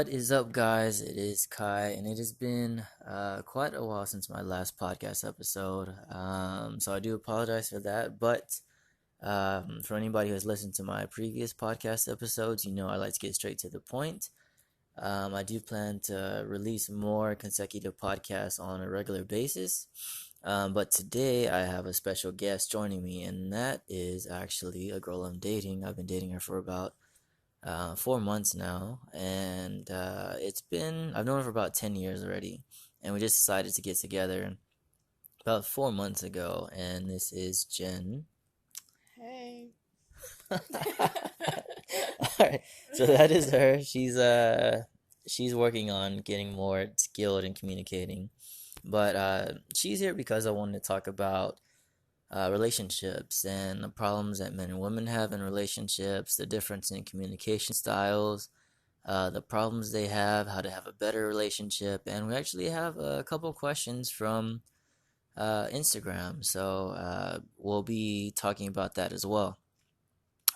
What is up, guys? It is Kai, and it has been quite a while since my last podcast episode. So I do apologize for that. But for anybody who has listened to my previous podcast episodes, you know I like to get straight to the point. I do plan to release more consecutive podcasts on a regular basis. But today I have a special guest joining me, and that is actually a girl I'm dating. I've been dating her for about 4 months now, and I've known her for about 10 years already, and we just decided to get together about 4 months ago, and this is Jen. Hey. Alright, so that is her. She's working on getting more skilled in communicating, but she's here because I wanted to talk about relationships and the problems that men and women have in relationships, the difference in communication styles, the problems they have, how to have a better relationship, and we actually have a couple questions from Instagram. So we'll be talking about that as well.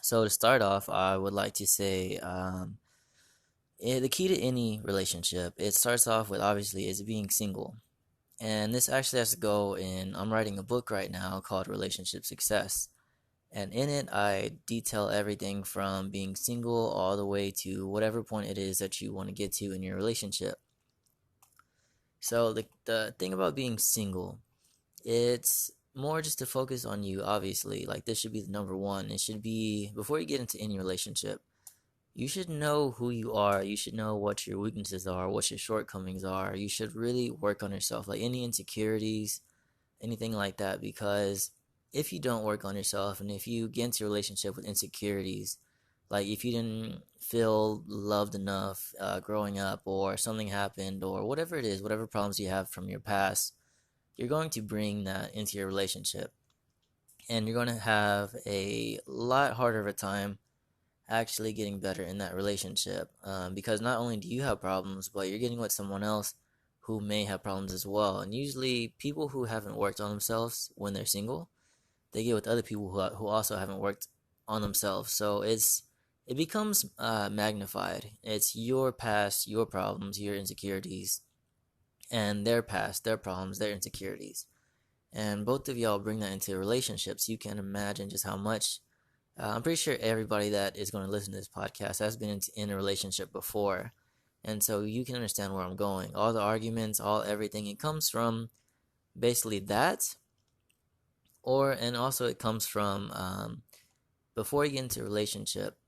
So to start off, I would like to say the key to any relationship, it starts off with obviously is being single. And this actually has to go in, I'm writing a book right now called Relationship Success. And in it, I detail everything from being single all the way to whatever point it is that you want to get to in your relationship. So, the thing about being single, it's more just to focus on you, obviously. Like, this should be the number one. It should be, before you get into any relationship, you should know who you are. You should know what your weaknesses are, what your shortcomings are. You should really work on yourself. Like, any insecurities, anything like that, because if you don't work on yourself and if you get into a relationship with insecurities, like if you didn't feel loved enough growing up, or something happened, or whatever it is, whatever problems you have from your past, you're going to bring that into your relationship, and you're going to have a lot harder of a time actually getting better in that relationship, because not only do you have problems, but you're getting with someone else who may have problems as well. And usually, people who haven't worked on themselves when they're single, they get with other people who also haven't worked on themselves. So it becomes magnified. It's your past, your problems, your insecurities, and their past, their problems, their insecurities. And both of y'all bring that into relationships. You can imagine just how much. I'm pretty sure everybody that is going to listen to this podcast has been in a relationship before. And so you can understand where I'm going. All the arguments, all everything, it comes from basically that, and also it comes from before you get into a relationship,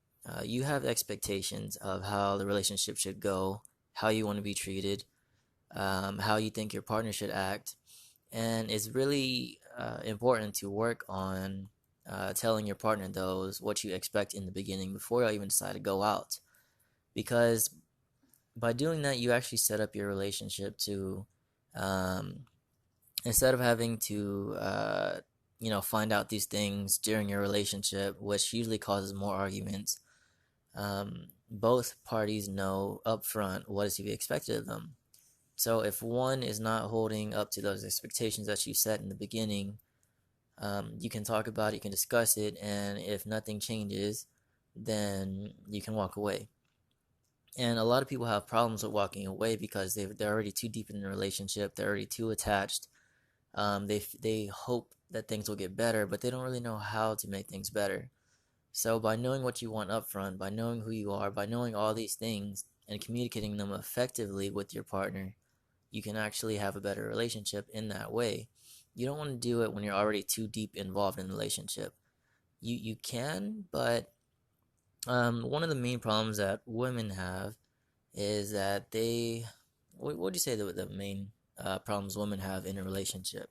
you have expectations of how the relationship should go, how you want to be treated, how you think your partner should act. And it's really important to work on telling your partner those what you expect in the beginning before you even decide to go out. Because by doing that, you actually set up your relationship to, um, instead of having to find out these things during your relationship, which usually causes more arguments. Both parties know upfront what is to be expected of them. So if one is not holding up to those expectations that you set in the beginning, you can talk about it, you can discuss it, and if nothing changes, then you can walk away. And a lot of people have problems with walking away because they're already too deep in the relationship, they're already too attached. They hope that things will get better, but they don't really know how to make things better. So by knowing what you want up front, by knowing who you are, by knowing all these things and communicating them effectively with your partner, you can actually have a better relationship in that way. You don't want to do it when you're already too deep involved in the relationship. You can, but one of the main problems that women have is that what do you say the main problems women have in a relationship?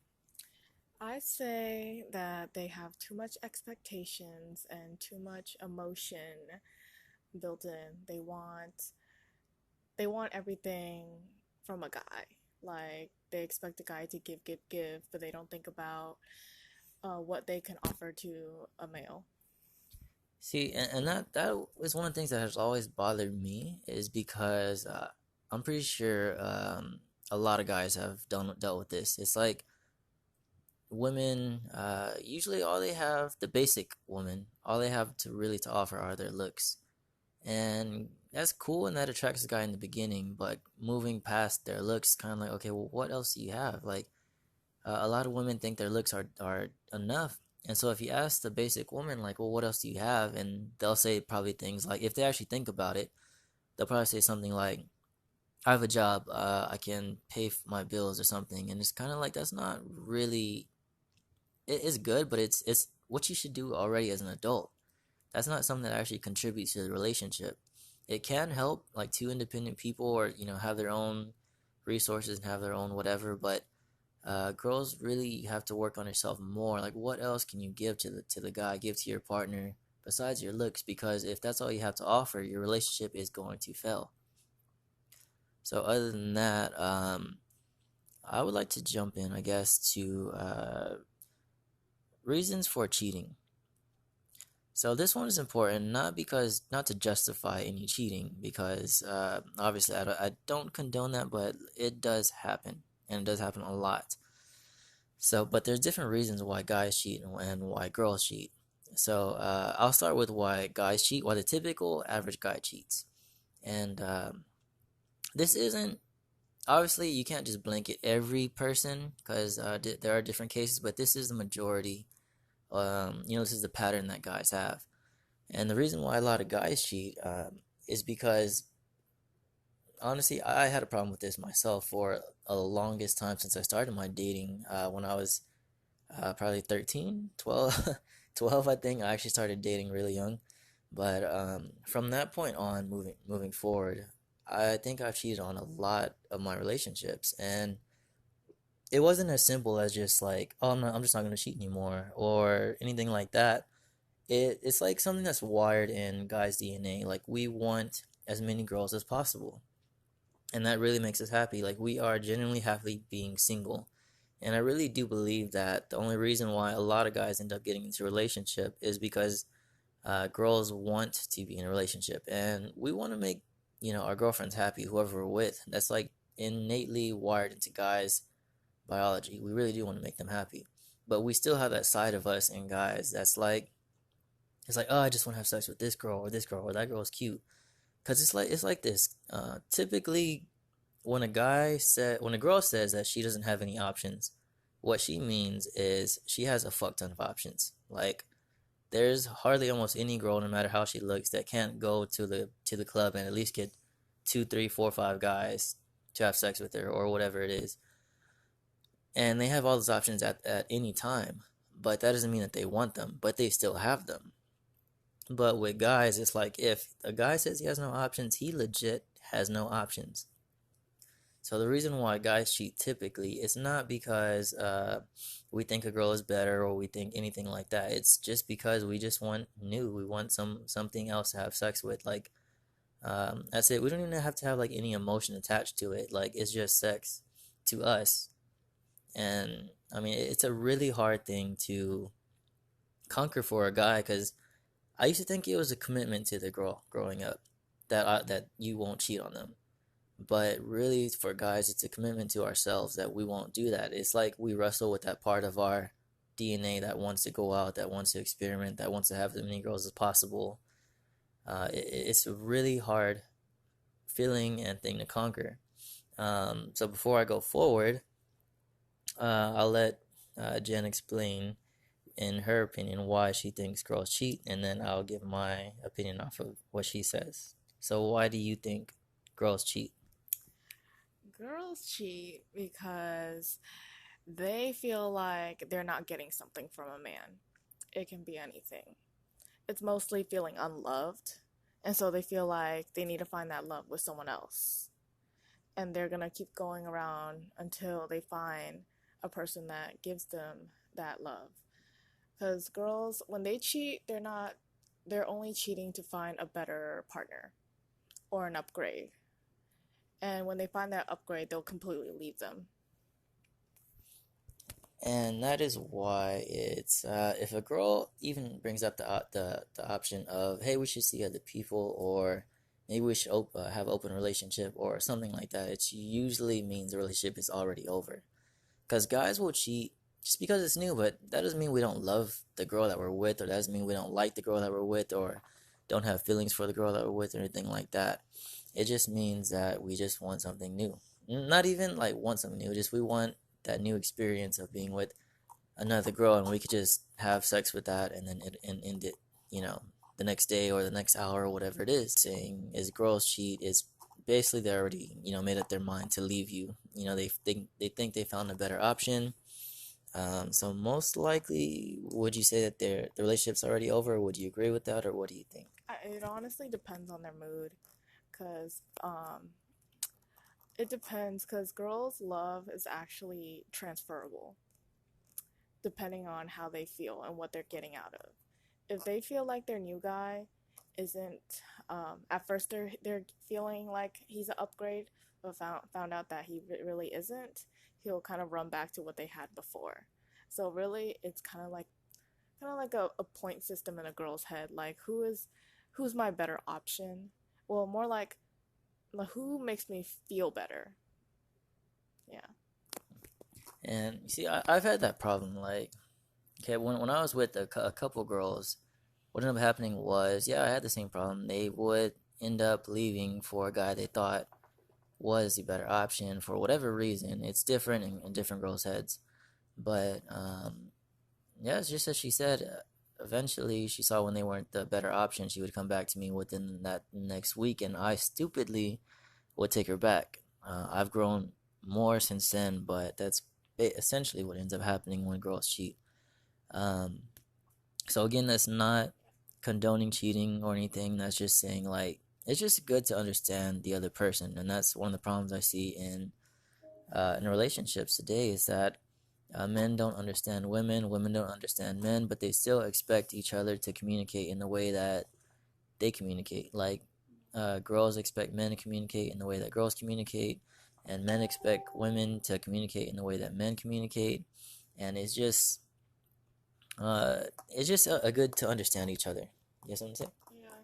I say that they have too much expectations and too much emotion built in. They want everything from a guy. Like they expect the guy to give, but they don't think about what they can offer to a male. See, and that is one of the things that has always bothered me, is because I'm pretty sure a lot of guys have dealt with this. It's like women, usually all they have, the basic woman, all they have to really to offer are their looks. And that's cool and that attracts the guy in the beginning, but moving past their looks, kind of like, okay, well, what else do you have? Like, a lot of women think their looks are enough. And so if you ask the basic woman, like, well, what else do you have? And they'll say probably things like, if they actually think about it, they'll probably say something like, I have a job, I can pay my bills or something. And it's kind of like, that's not really, it is good, but it's what you should do already as an adult. That's not something that actually contributes to the relationship. It can help like two independent people or, have their own resources and have their own whatever, but girls really have to work on yourself more. Like, what else can you give to the guy, give to your partner besides your looks? Because if that's all you have to offer, your relationship is going to fail. So, other than that, I would like to jump in, I guess, to reasons for cheating. So this one is important, not to justify any cheating, because obviously I don't condone that, but it does happen, and it does happen a lot. So, but there's different reasons why guys cheat and why girls cheat. So I'll start with why guys cheat, why the typical average guy cheats. And this isn't, obviously you can't just blanket every person, because there are different cases, but this is the majority. This is the pattern that guys have. And the reason why a lot of guys cheat is because, honestly, I had a problem with this myself for a longest time since I started my dating when I was probably 13, 12, 12, I think. I actually started dating really young. But from that point on, moving forward, I think I've cheated on a lot of my relationships. And it wasn't as simple as just like, oh, I'm just not going to cheat anymore or anything like that. It's like something that's wired in guys' DNA. Like, we want as many girls as possible, and that really makes us happy. Like, we are genuinely happy being single, and I really do believe that the only reason why a lot of guys end up getting into a relationship is because girls want to be in a relationship, and we want to make our girlfriends happy, whoever we're with. That's like innately wired into guys' biology. We really do want to make them happy, but we still have that side of us in guys that's like, it's like, oh, I just want to have sex with this girl or that girl is cute. Cause it's like this. Typically, when a girl says that she doesn't have any options, what she means is she has a fuck ton of options. Like, there's hardly almost any girl, no matter how she looks, that can't go to the club and at least get two, three, four, five guys to have sex with her or whatever it is. And they have all those options at any time. But that doesn't mean that they want them, but they still have them. But with guys, it's like, if a guy says he has no options, he legit has no options. So the reason why guys cheat typically is not because we think a girl is better or we think anything like that. It's just because we just want new. We want something else to have sex with. Like, that's it. We don't even have to have like any emotion attached to it. Like, it's just sex to us. And I mean, it's a really hard thing to conquer for a guy, because I used to think it was a commitment to the girl growing up that you won't cheat on them. But really, for guys, it's a commitment to ourselves that we won't do that. It's like we wrestle with that part of our DNA that wants to go out, that wants to experiment, that wants to have as many girls as possible. It's a really hard feeling and thing to conquer. So before I go forward, I'll let Jen explain, in her opinion, why she thinks girls cheat, and then I'll give my opinion off of what she says. So, why do you think girls cheat? Girls cheat because they feel like they're not getting something from a man. It can be anything. It's mostly feeling unloved, and so they feel like they need to find that love with someone else. And they're gonna keep going around until they find a person that gives them that love. Because girls, when they cheat, they're only cheating to find a better partner or an upgrade. And when they find that upgrade, they'll completely leave them. And that is why it's if a girl even brings up the option of, hey, we should see other people, or maybe we should have open relationship or something like that, it usually means the relationship is already over. Because guys will cheat just because it's new, but that doesn't mean we don't love the girl that we're with, or that doesn't mean we don't like the girl that we're with, or don't have feelings for the girl that we're with or anything like that. It just means that we just want something new. Not even like want something new, just we want that new experience of being with another girl, and we could just have sex with that and then end it, you know, the next day or the next hour or whatever it is. Saying is girls cheat is basically they already, you know, made up their mind to leave you. You know, they think they found a better option. So most likely, would you say that the relationship's already over? Would you agree with that, or what do you think? It honestly depends on their mood, cause it depends, cause girls' love is actually transferable depending on how they feel and what they're getting out of. If they feel like their new guy isn't, at first they're feeling like he's an upgrade, but found out that he really isn't, he'll kind of run back to what they had before. So really, it's kind of like a point system in a girl's head. Like who's my better option? Well, more like who makes me feel better. Yeah. And you see, I've had that problem. Like, okay, when I was with a couple girls, what ended up happening was, yeah, I had the same problem. They would end up leaving for a guy they thought was the better option for whatever reason. It's different in different girls' heads. But yeah, it's just as she said. Eventually, she saw when they weren't the better option, she would come back to me within that next week, and I stupidly would take her back. I've grown more since then, but that's essentially what ends up happening when girls cheat. Um, so again, that's not condoning cheating or anything. That's just saying like it's just good to understand the other person, and that's one of the problems I see in relationships today is that men don't understand women, women don't understand men, but they still expect each other to communicate in the way that they communicate. Like girls expect men to communicate in the way that girls communicate, and men expect women to communicate in the way that men communicate. And it's just a good to understand each other. You know what I'm saying? Yeah,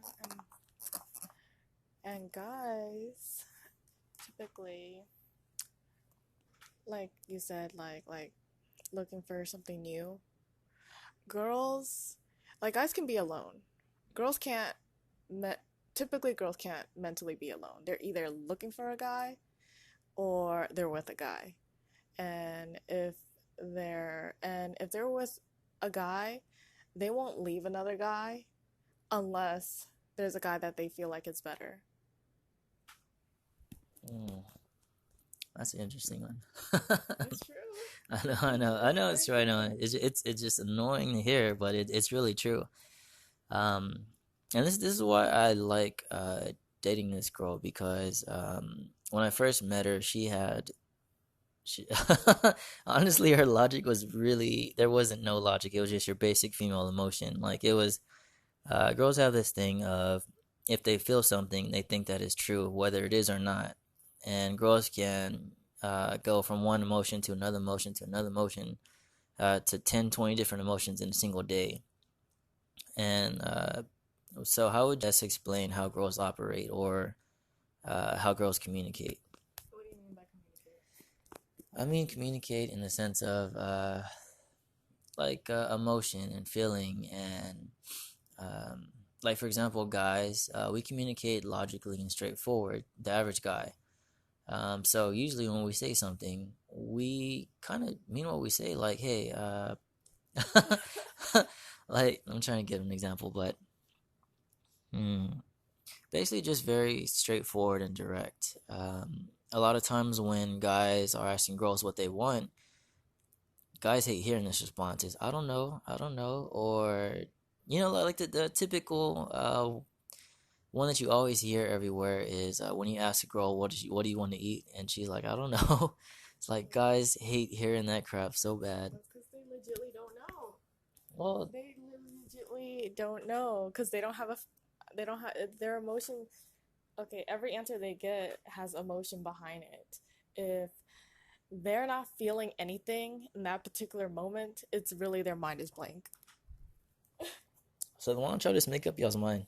and guys typically, like you said, like looking for something new. Girls, like guys can be alone. Girls can't me- Typically girls can't mentally be alone. They're either looking for a guy or they're with a guy. And if they're with a guy, they won't leave another guy unless there's a guy that they feel like is better. Mm, that's an interesting one. It's true. I know it's true. I know it's just annoying to hear, but it's really true. Um, and this is why I like dating this girl because when I first met her, she honestly her logic was really there wasn't no logic. It was just your basic female emotion. Like it was girls have this thing of if they feel something, they think that is true, whether it is or not. And girls can go from one emotion to another emotion to another emotion to 10, 20 different emotions in a single day. And so, how would you best explain how girls operate or how girls communicate? What do you mean by communicate? I mean, communicate in the sense of like emotion and feeling, and um, like for example, guys, we communicate logically and straightforward. The average guy. So usually when we say something, we kind of mean what we say. Like, hey, like I'm trying to give an example, but mm, basically just very straightforward and direct. A lot of times when guys are asking girls what they want, guys hate hearing this response is I don't know, or you know, like the typical one that you always hear everywhere is when you ask a girl what do you want to eat, and she's like I don't know. It's like guys hate hearing that crap so bad. That's because they legitly don't know. Well, They legitly don't know because they don't have their emotion. Okay, every answer they get has emotion behind it. If they're not feeling anything in that particular moment, it's really their mind is blank. so why don't y'all just make up y'all's mind?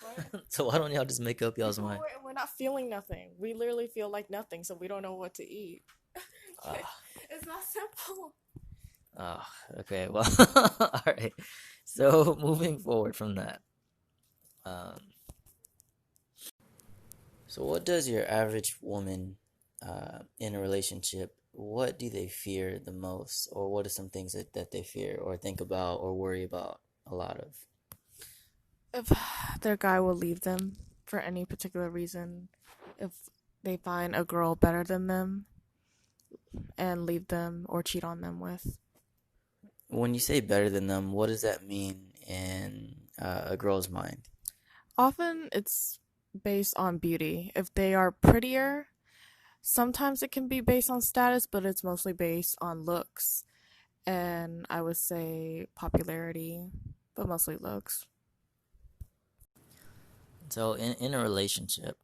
Right? So why don't y'all just make up y'all's Because mind? we're not feeling nothing. We literally feel like nothing, so we don't know what to eat. Ah, It's not simple. okay, well, all right. So moving forward from that, Um, so, what does your average woman in a relationship? What do they fear the most, or what are some things that they fear, or think about, or worry about a lot of? If their guy will leave them for any particular reason, if they find a girl better than them and leave them or cheat on them with. When you say better than them, what does that mean in a girl's mind? Often it's based on beauty. If they are prettier, sometimes it can be based on status, but it's mostly based on looks. And I would say popularity, but mostly looks. So, in a relationship,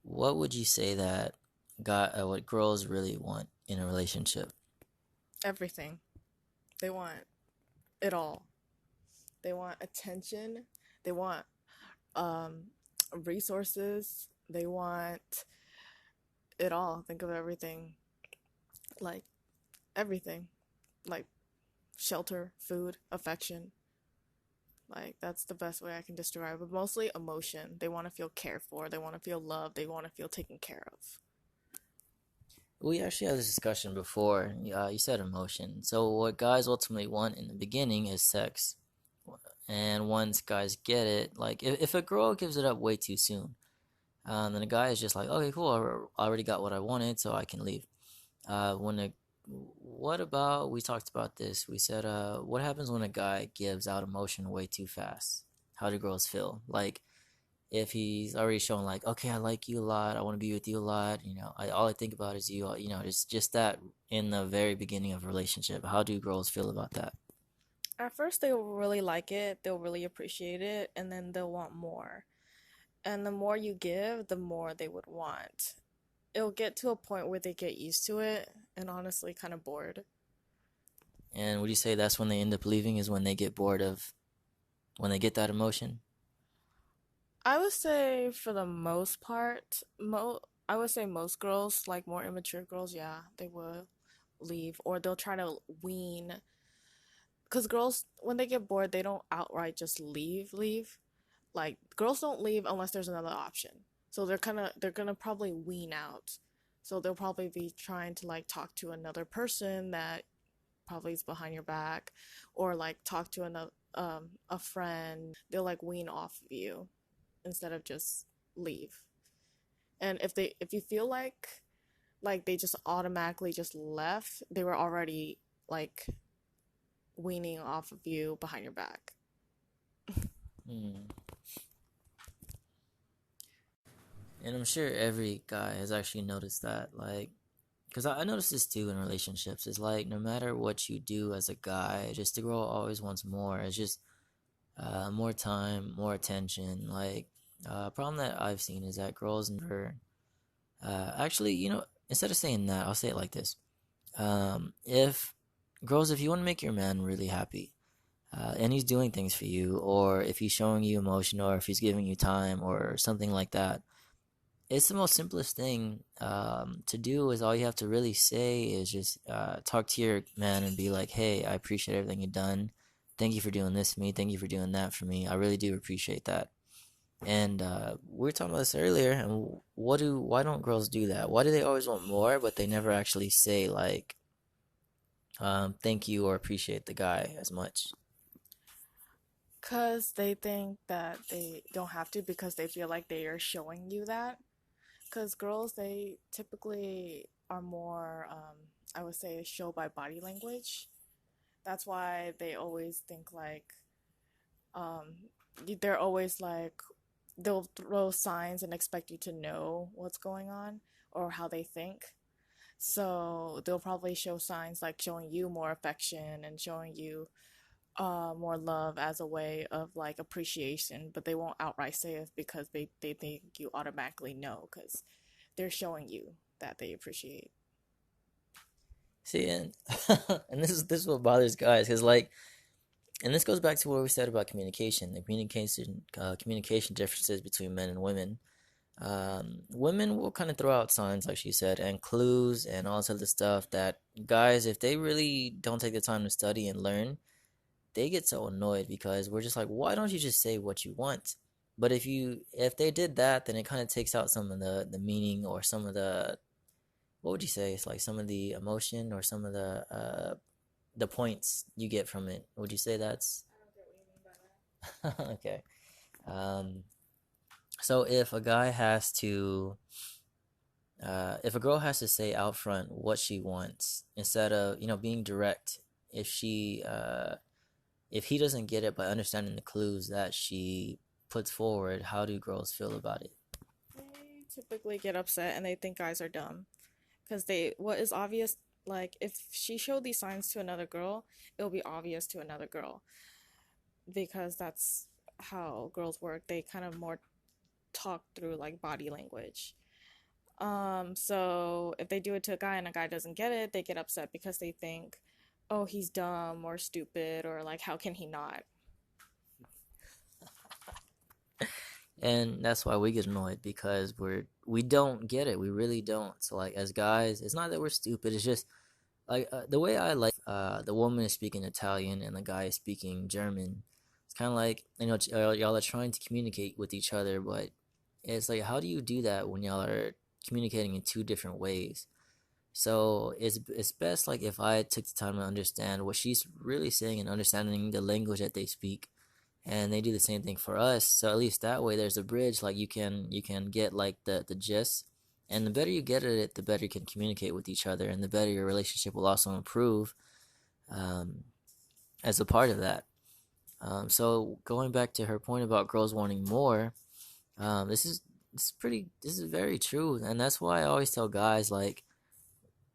what would you say that what girls really want in a relationship? Everything. They want it all. They want attention. They want um, resources. They want it all. Think of everything. Like everything. Like shelter, food, affection. Like that's the best way I can describe it. But mostly emotion. They want to feel cared for. They want to feel loved. They want to feel taken care of. We actually had this discussion before. You said emotion. So, what guys ultimately want in the beginning is sex. And once guys get it, like if a girl gives it up way too soon, then a guy is just like, okay, cool, I already got what I wanted, so I can leave. When a What about, we talked about this? We said, what happens when a guy gives out emotion way too fast? How do girls feel? Like if he's already showing like, okay, I like you a lot, I want to be with you a lot, all I think about is you, it's just that in the very beginning of a relationship. How do girls feel about that? At first, they'll really like it. They'll really appreciate it. And then they'll want more. And the more you give, the more they would want. It'll get to a point where they get used to it and honestly kind of bored. And would you say that's when they end up leaving, is when they get bored of, when they get that emotion? I would say for the most part, I would say most girls, like more immature girls, yeah, they will leave or they'll try to wean. Because girls, when they get bored, they don't outright just leave. Like girls don't leave unless there's another option. So they're gonna probably wean out. So they'll probably be trying to like talk to another person that probably is behind your back, or like talk to another a friend. They'll like wean off of you instead of just leave. And if you feel like they just automatically just left, they were already like weaning off of you behind your back. Hmm. And I'm sure every guy has actually noticed that, like, because I noticed this too in relationships. It's like no matter what you do as a guy, just the girl always wants more. It's just more time, more attention. Like, problem that I've seen is that girls never actually, instead of saying that, I'll say it like this. If girls, if you want to make your man really happy, and he's doing things for you, or if he's showing you emotion, or if he's giving you time, or something like that, it's the most simplest thing to do. Is all you have to really say is just talk to your man and be like, hey, I appreciate everything you've done. Thank you for doing this for me. Thank you for doing that for me. I really do appreciate that. And we were talking about this earlier. And why don't girls do that? Why do they always want more, but they never actually say like, thank you or appreciate the guy as much? Because they think that they don't have to because they feel like they are showing you that. Because girls, they typically are more, I would say, show by body language. That's why they always think like, um, they're always like, they'll throw signs and expect you to know what's going on or how they think. So they'll probably show signs like showing you more affection and showing you more love as a way of like appreciation, but they won't outright say it because they think you automatically know because they're showing you that they appreciate. See, and and this is what bothers guys, because like, and this goes back to what we said about communication, the communication differences between men and women. Women will kind of throw out signs, like she said, and clues and all this other stuff that guys, if they really don't take the time to study and learn, they get so annoyed because we're just like, why don't you just say what you want? But if they did that, then it kind of takes out some of the meaning or some of the, what would you say? It's like some of the emotion or some of the points you get from it. Would you say that's I don't get what you mean by that. okay? Um, so if a girl has to say out front what she wants instead of being direct, if she if he doesn't get it by understanding the clues that she puts forward, how do girls feel about it? They typically get upset and they think guys are dumb. Because what is obvious, like, if she showed these signs to another girl, it'll be obvious to another girl. Because that's how girls work. They kind of more talk through, like, body language. So if they do it to a guy and a guy doesn't get it, they get upset because they think, oh, he's dumb or stupid or like, how can he not? And that's why we get annoyed because we don't get it. We really don't. So like as guys, it's not that we're stupid. It's just like the way I like the woman is speaking Italian and the guy is speaking German. It's kind of like y'all are trying to communicate with each other, but it's like how do you do that when y'all are communicating in two different ways? So it's best like if I took the time to understand what she's really saying and understanding the language that they speak, and they do the same thing for us. So at least that way there's a bridge. Like you can get like the gist, and the better you get at it, the better you can communicate with each other, and the better your relationship will also improve um, as a part of that. So going back to her point about girls wanting more, this is very true, and that's why I always tell guys like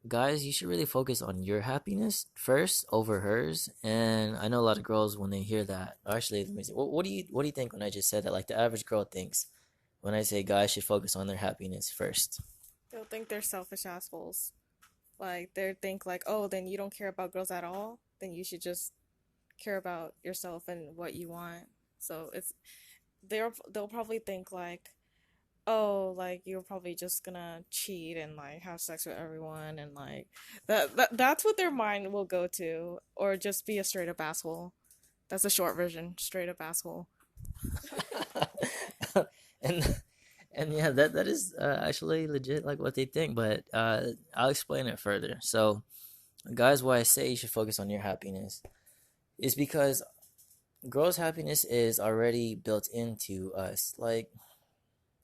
guys, you should really focus on your happiness first over hers. And I know a lot of girls when they hear that, actually, let me see, what do you think when I just said that? Like the average girl thinks when I say guys should focus on their happiness first. They'll think they're selfish assholes. Like, they think, like, oh, then you don't care about girls at all? Then you should just care about yourself and what you want. So they'll probably think, like, oh, like you're probably just gonna cheat and like have sex with everyone and like that's what their mind will go to, or just be a straight up asshole. That's a short version, straight up asshole. and and yeah, that is actually legit like what they think. But I'll explain it further. So, guys, why I say you should focus on your happiness is because girls' happiness is already built into us. Like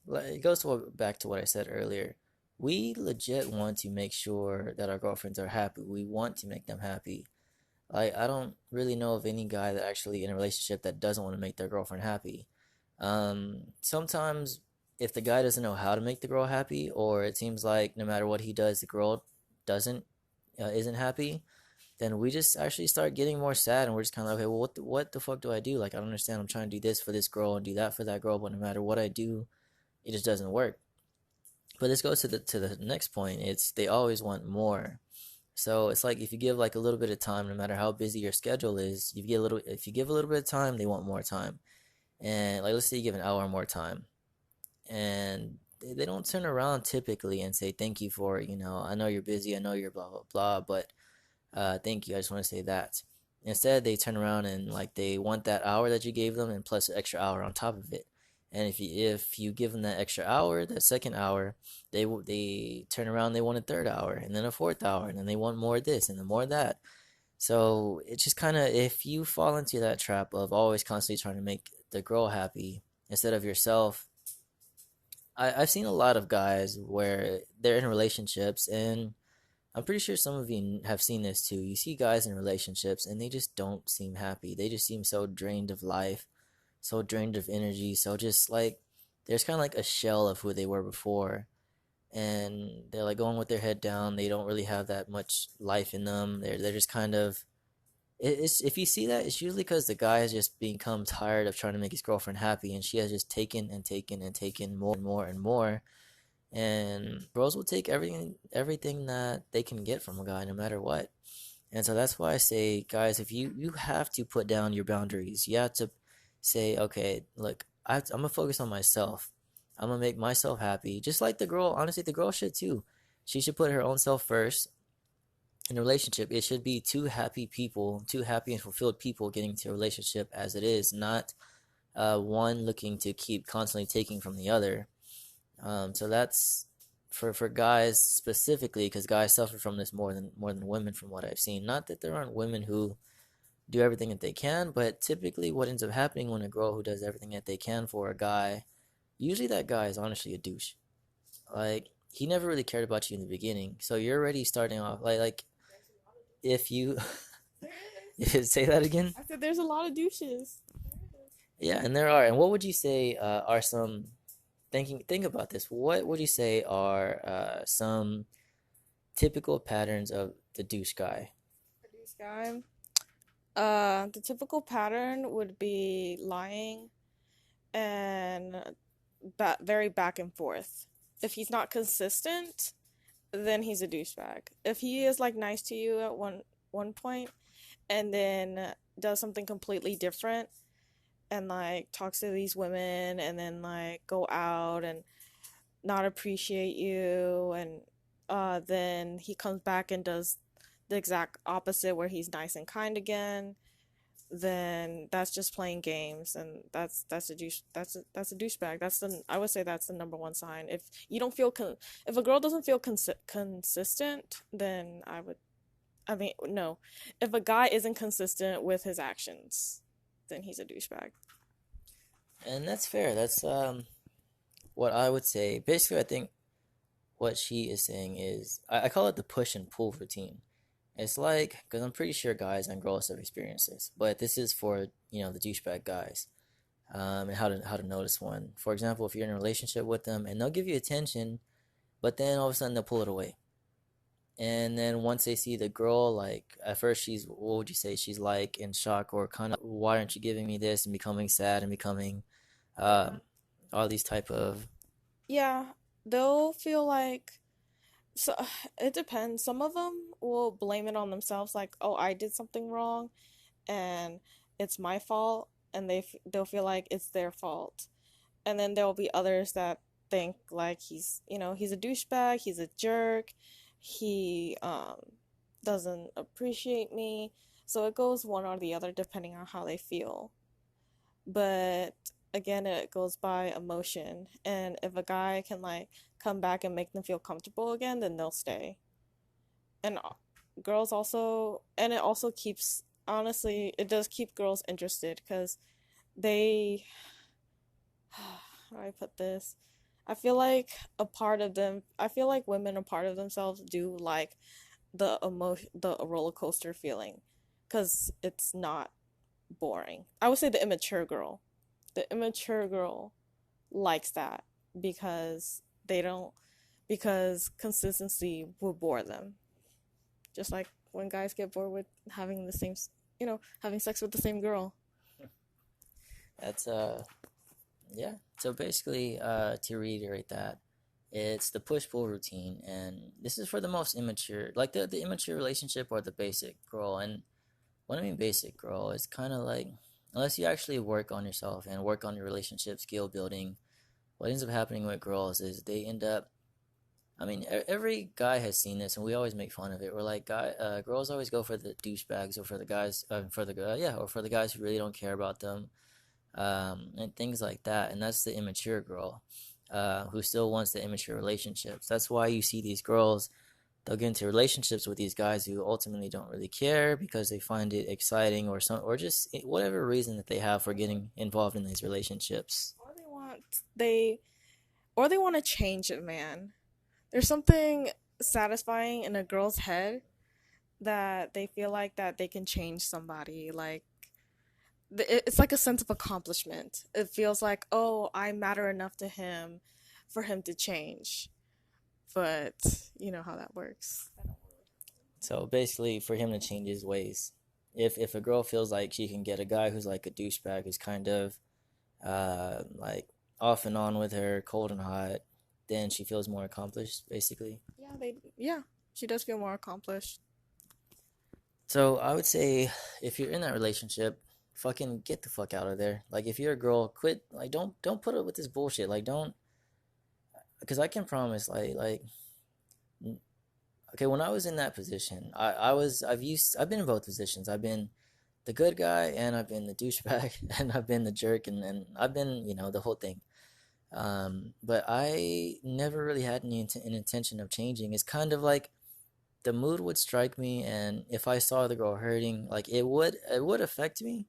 it goes back to what I said earlier. We legit want to make sure that our girlfriends are happy. We want to make them happy. Like I don't really know of any guy that actually in a relationship that doesn't want to make their girlfriend happy. Sometimes if the guy doesn't know how to make the girl happy, or it seems like no matter what he does, the girl doesn't isn't happy, then we just actually start getting more sad, and we're just kind of like, okay, well, what the fuck do I do? Like I don't understand. I'm trying to do this for this girl and do that for that girl, but no matter what I do, it just doesn't work. But this goes to the next point. It's they always want more. So it's like if you give like a little bit of time, no matter how busy your schedule is, you get a little. If you give a little bit of time, they want more time. And like let's say you give an hour more time, and they don't turn around typically and say thank you for it. I know you're busy. I know you're blah blah blah, but thank you. I just want to say that. Instead, they turn around and like they want that hour that you gave them and plus an extra hour on top of it. And if you give them that extra hour, that second hour, they turn around, they want a third hour, and then a fourth hour, and then they want more of this and then more of that. So it's just kind of if you fall into that trap of always constantly trying to make the girl happy instead of yourself, I've seen a lot of guys where they're in relationships, and I'm pretty sure some of you have seen this too. You see guys in relationships, and they just don't seem happy. They just seem so drained of life, so drained of energy, so just like there's kind of like a shell of who they were before, and they're like going with their head down. They don't really have that much life in them. They're just kind of it's if you see that, it's usually because the guy has just become tired of trying to make his girlfriend happy, and she has just taken and taken and taken more and more and more. And girls will take everything that they can get from a guy, no matter what. And so that's why I say, guys, if you have to put down your boundaries, you have to say, okay, look, I'm gonna focus on myself. I'm gonna make myself happy, just like the girl. Honestly, the girl should too. She should put her own self first in a relationship. It should be two happy people, two happy and fulfilled people getting into a relationship as it is, not one looking to keep constantly taking from the other. So that's for guys specifically, because guys suffer from this more than women, from what I've seen. Not that there aren't women who do everything that they can, but typically what ends up happening when a girl who does everything that they can for a guy, usually that guy is honestly a douche. Like he never really cared about you in the beginning, so you're already starting off like if you say that again. I said there's a lot of douches. Yeah, and there are. And what would you say are some think about this? What would you say are some typical patterns of the douche guy? This guy. The typical pattern would be lying and very back and forth. If he's not consistent, then he's a douchebag. If he is like nice to you at one point and then does something completely different and like talks to these women and then like go out and not appreciate you and then he comes back and does the exact opposite where he's nice and kind again, then that's just playing games, and that's a douchebag. I would say that's the number one sign. If you don't feel if a girl doesn't feel consistent, then I mean no, if a guy isn't consistent with his actions, then he's a douchebag. And that's fair. That's what I would say. Basically, I think what she is saying is I call it the push and pull routine. It's like because I'm pretty sure guys and girls have experienced this, but this is for the douchebag guys, and how to notice one. For example, if you're in a relationship with them and they'll give you attention, but then all of a sudden they'll pull it away. And then once they see the girl, like at first she's what would you say she's like in shock or kind of why aren't you giving me this and becoming sad and becoming Yeah. um, all these type of Yeah, they'll feel like so it depends. Some of them will blame it on themselves, like, "Oh, I did something wrong, and it's my fault," and they'll feel like it's their fault. And then there will be others that think like he's a douchebag, he's a jerk, he doesn't appreciate me. So it goes one or the other depending on how they feel. But again, it goes by emotion. And if a guy can like come back and make them feel comfortable again, then they'll stay. And girls also, and it also keeps, honestly, it does keep girls interested because they, how do I put this? I feel like I feel like women, a part of themselves do like the roller coaster feeling because it's not boring. I would say the immature girl likes that because they don't because consistency will bore them. Just like when guys get bored with having the same, having sex with the same girl. that's yeah. So basically, to reiterate that, it's the push pull routine, and this is for the most immature, like the immature relationship or the basic girl. And what I mean basic girl is kind of like unless you actually work on yourself and work on your relationship skill building, what ends up happening with girls is they end up. I mean, every guy has seen this, and we always make fun of it. We're like, girls always go for the douchebags, or for the guys, or for the guys who really don't care about them, and things like that. And that's the immature girl, who still wants the immature relationships. That's why you see these girls, they'll get into relationships with these guys who ultimately don't really care because they find it exciting or just whatever reason that they have for getting involved in these relationships. Or they want to change a man. There's something satisfying in a girl's head that they feel like that they can change somebody. Like it's like a sense of accomplishment. It feels like, oh, I matter enough to him for him to change. But you know how that works. So basically, for him to change his ways, if a girl feels like she can get a guy who's like a douchebag, who's kind of like off and on with her, cold and hot, then she feels more accomplished, basically. Yeah, she does feel more accomplished. So I would say if you're in that relationship, fucking get the fuck out of there. Like if you're a girl, quit. Like don't put up with this bullshit. Like don't, because I can promise. Okay, when I was in that position, I've been in both positions. I've been the good guy, and I've been the douchebag, and I've been the jerk, and I've been, the whole thing. But I never really had an intention of changing. It's kind of like the mood would strike me, and if I saw the girl hurting, like it would affect me,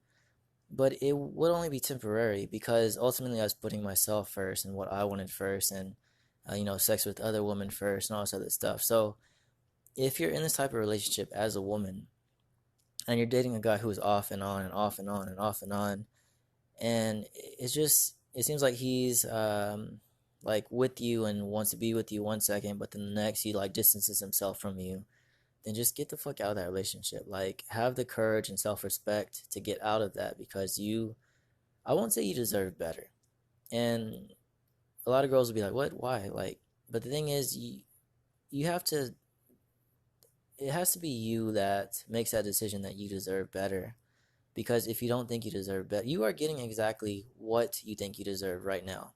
but it would only be temporary because ultimately I was putting myself first and what I wanted first, and sex with other women first, and all this other stuff. So if you're in this type of relationship as a woman, and you're dating a guy who's off and on and off and on and off and on, and it seems like he's like with you and wants to be with you 1 second, but then the next he like distances himself from you, then just get the fuck out of that relationship. Like, have the courage and self-respect to get out of that, because I won't say you deserve better. And a lot of girls will be like, what, why, like, but the thing is, you have to, it has to be you that makes that decision that you deserve better. Because if you don't think you deserve better, you are getting exactly what you think you deserve right now.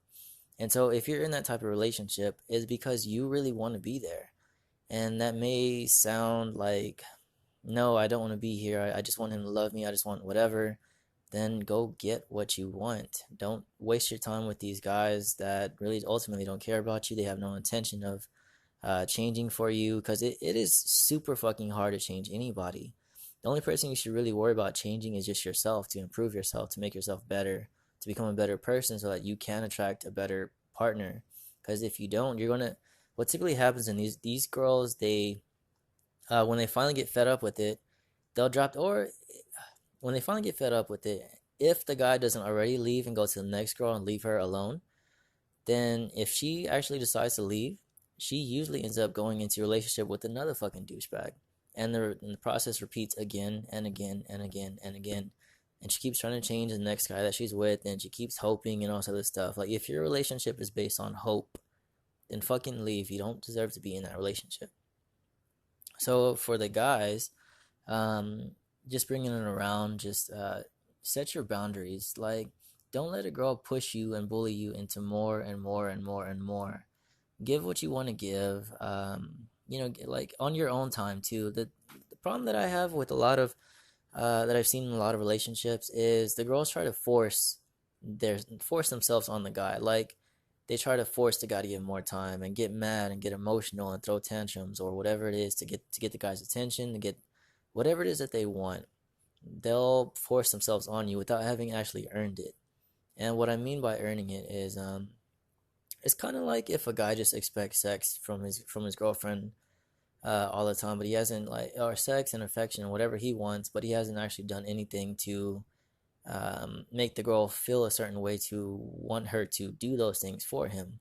And so if you're in that type of relationship, it's because you really want to be there. And that may sound like, no, I don't want to be here. I just want him to love me. I just want whatever. Then go get what you want. Don't waste your time with these guys that really ultimately don't care about you. They have no intention of changing for you, because it is super fucking hard to change anybody. The only person you should really worry about changing is just yourself, to improve yourself, to make yourself better, to become a better person so that you can attract a better partner. Because if you don't, you're gonna. What typically happens in these girls, they when they finally get fed up with it, they'll drop, or when they finally get fed up with it, if the guy doesn't already leave and go to the next girl and leave her alone, then if she actually decides to leave, she usually ends up going into a relationship with another fucking douchebag. And the process repeats again and again and again and again. And she keeps trying to change the next guy that she's with, and she keeps hoping and all this other stuff. Like, if your relationship is based on hope, then fucking leave. You don't deserve to be in that relationship. So for the guys, um, just bringing it around, just set your boundaries. Like, don't let a girl push you and bully you into more and more and more and more. Give what you want to give. Like on your own time too. The problem that I have with a lot of that I've seen in a lot of relationships is the girls try to force themselves on the guy. Like, they try to force the guy to give more time and get mad and get emotional and throw tantrums or whatever it is to get the guy's attention, to get whatever it is that they want. They'll force themselves on you without having actually earned it. And what I mean by earning it is it's kind of like if a guy just expects sex from his girlfriend all the time, but he hasn't, like, or sex and affection and whatever he wants, but he hasn't actually done anything to make the girl feel a certain way to want her to do those things for him.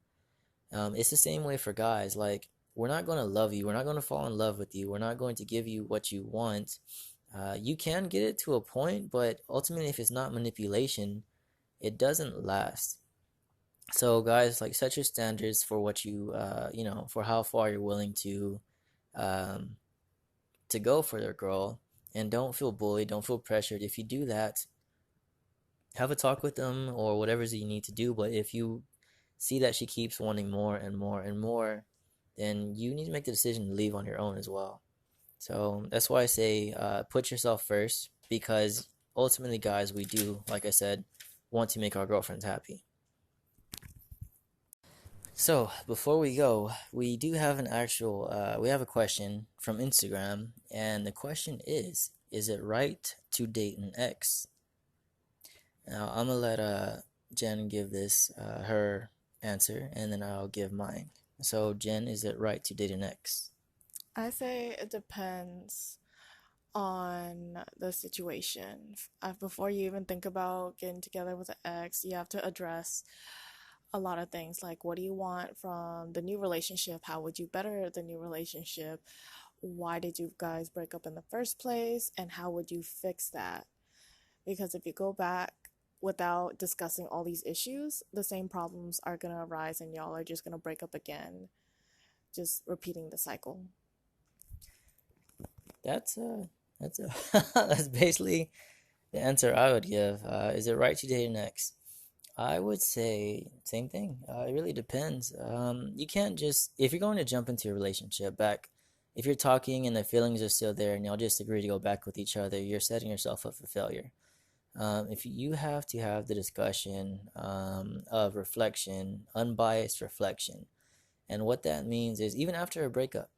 It's the same way for guys. Like, we're not going to love you. We're not going to fall in love with you. We're not going to give you what you want. You can get it to a point, but ultimately, if it's not manipulation, it doesn't last. So, guys, like, set your standards for what for how far you're willing um, to go for their girl, and don't feel bullied. Don't feel pressured. If you do that, have a talk with them or whatever you need to do. But if you see that she keeps wanting more and more and more, then you need to make the decision to leave on your own as well. So that's why I say put yourself first, because ultimately, guys, we do, like I said, want to make our girlfriends happy. So before we go, we do have we have a question from Instagram, and the question is it right to date an ex? Now I'm gonna let Jen give this her answer, and then I'll give mine. So Jen, is it right to date an ex? I say it depends on the situation. Before you even think about getting together with an ex, you have to address a lot of things like, what do you want from the new relationship? How would you better the new relationship? Why did you guys break up in the first place? And how would you fix that? Because if you go back without discussing all these issues, the same problems are going to arise and y'all are just going to break up again, just repeating the cycle. That's that's basically the answer I would give. Is it right to date an ex? I would say same thing. It really depends. You can't just, if you're going to jump into a relationship back If you're talking and the feelings are still there and y'all just agree to go back with each other, you're setting yourself up for failure. If you have to have the discussion of reflection, unbiased reflection, and what that means is even after a breakup,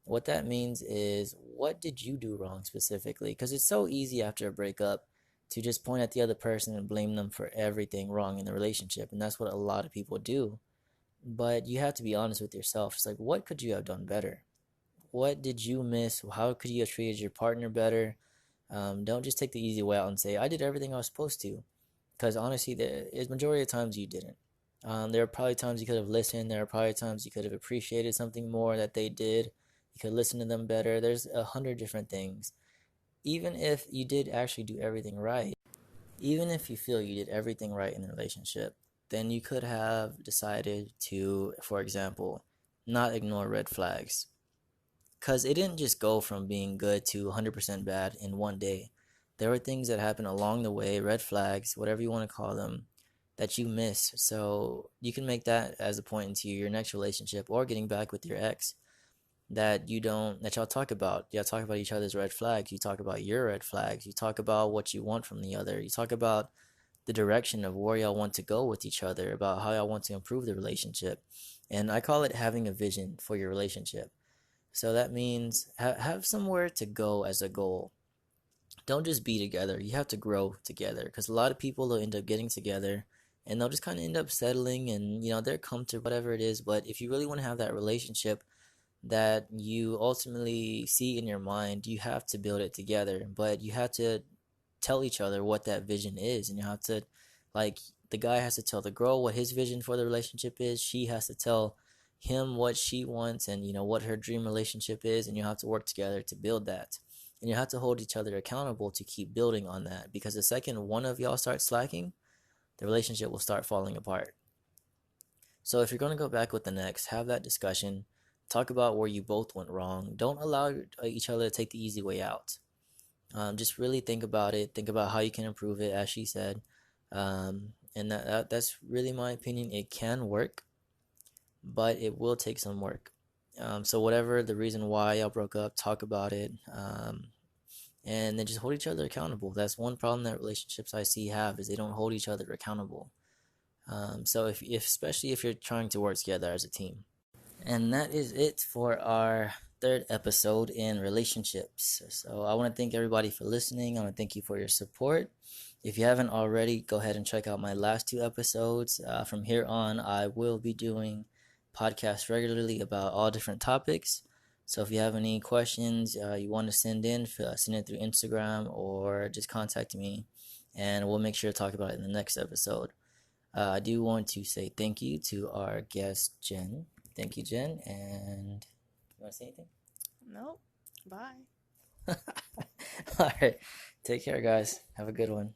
what that means is what did you do wrong specifically? Because it's so easy after a breakup to just point at the other person and blame them for everything wrong in the relationship, and that's what a lot of people do. But you have to be honest with yourself. It's like, what could you have done better? What did you miss? How could you have treated your partner better? Don't just take the easy way out and say, I did everything I was supposed to. Because honestly, the majority of times you didn't. There are probably times you could have listened. There are probably times you could have appreciated something more that they did. You could listen to them better. There's 100 different things. Even if you did actually do everything right, even if you feel you did everything right in the relationship, then you could have decided to, for example, not ignore red flags. Because it didn't just go from being good to 100% bad in one day. There were things that happened along the way, red flags, whatever you want to call them, that you missed. So you can make that as a point into your next relationship or getting back with your ex that you don't, that y'all talk about. Y'all talk about each other's red flags. You talk about your red flags. You talk about what you want from the other. You talk about the direction of where y'all want to go with each other, about how y'all want to improve the relationship. And I call it having a vision for your relationship. So that means have somewhere to go as a goal. Don't just be together. You have to grow together because a lot of people will end up getting together and they'll just kind of end up settling and they're comfortable whatever it is. But if you really want to have that relationship that you ultimately see in your mind, you have to build it together. But you have to tell each other what that vision is, and you have to, like, the guy has to tell the girl what his vision for the relationship is. She has to tell him what she wants and what her dream relationship is, and you have to work together to build that. And you have to hold each other accountable to keep building on that, because the second one of y'all starts slacking, the relationship will start falling apart. So if you're going to go back with the next, have that discussion. Talk about where you both went wrong. Don't allow each other to take the easy way out. Just really think about it. Think about how you can improve it, as she said. And that's really my opinion. It can work, but it will take some work. So whatever the reason why y'all broke up, talk about it. And then just hold each other accountable. That's one problem that relationships I see have, is they don't hold each other accountable. So if especially if you're trying to work together as a team. And that is it for our third episode in relationships. So I want to thank everybody for listening. I want to thank you for your support. If you haven't already, go ahead and check out my last two episodes. From here on, I will be doing podcasts regularly about all different topics. So if you have any questions you want to send it through Instagram or just contact me, and we'll make sure to talk about it in the next episode. I do want to say thank you to our guest, Jen. Thank you, Jen. And you want to say anything? Nope. Bye. All right. Take care, guys. Have a good one.